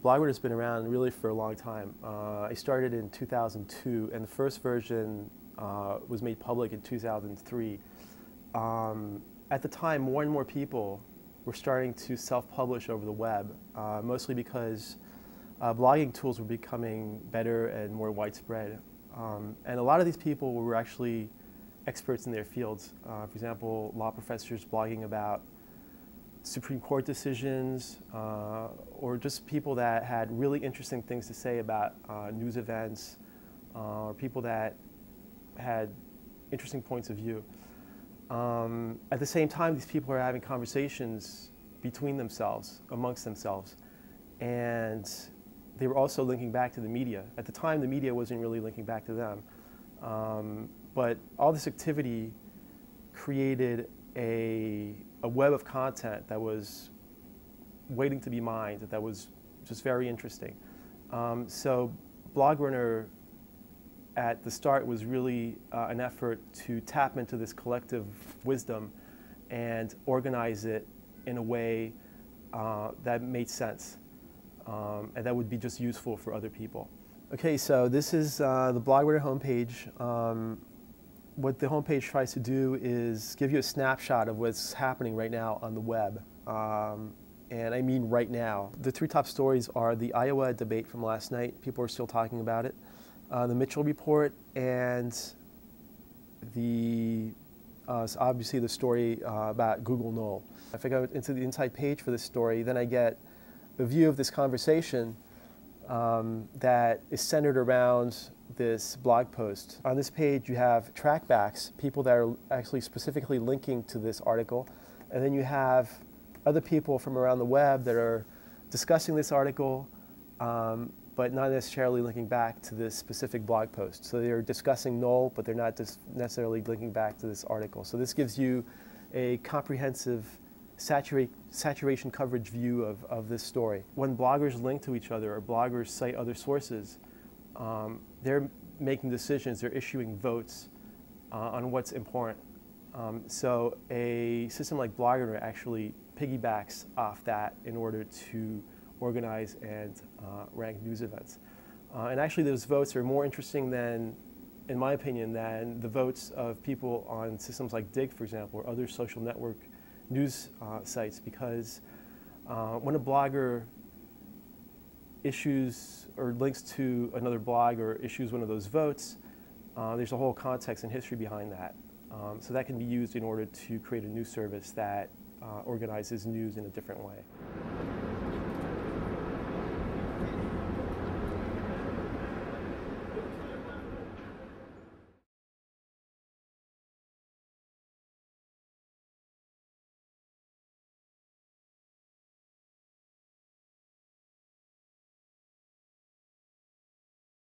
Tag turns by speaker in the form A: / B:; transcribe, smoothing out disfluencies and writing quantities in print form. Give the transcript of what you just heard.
A: Bloggrunner has been around really for a long time. I started in 2002, and the first version was made public in 2003. At the time, more and more people were starting to self-publish over the web, mostly because blogging tools were becoming better and more widespread. And a lot of these people were actually experts in their fields. For example, law professors blogging about Supreme Court decisions, or just people that had really interesting things to say about news events, or people that had interesting points of view. At the same time, these people are having conversations between themselves, amongst themselves, and they were also linking back to the media. At the time, the media wasn't really linking back to them. But all this activity created a web of content that was waiting to be mined, that was just very interesting. So Bloggrunner at the start was really an effort to tap into this collective wisdom and organize it in a way that made sense and that would be just useful for other people. Okay, so this is the Bloggrunner homepage. What the homepage tries to do is give you a snapshot of what's happening right now on the web. And I mean right now. The three top stories are the Iowa debate from last night. People are still talking about it. The Mitchell report, and obviously the story about Google Knoll. If I go into the inside page for this story, then I get a view of this conversation that is centered around this blog post. On this page you have trackbacks, people that are actually specifically linking to this article, and then you have other people from around the web that are discussing this article, but not necessarily linking back to this specific blog post. So they're discussing Knoll, but they're not necessarily linking back to this article. So this gives you a comprehensive saturation coverage view of this story. When bloggers link to each other or bloggers cite other sources, they're making decisions, they're issuing votes on what's important. So a system like Bloggrunner actually piggybacks off that in order to organize and rank news events. And actually those votes are more interesting than, in my opinion, than the votes of people on systems like Dig, for example, or other social network news sites, because when a blogger issues or links to another blog or issues one of those votes, there's a whole context and history behind that. So that can be used in order to create a news service that organizes news in a different way.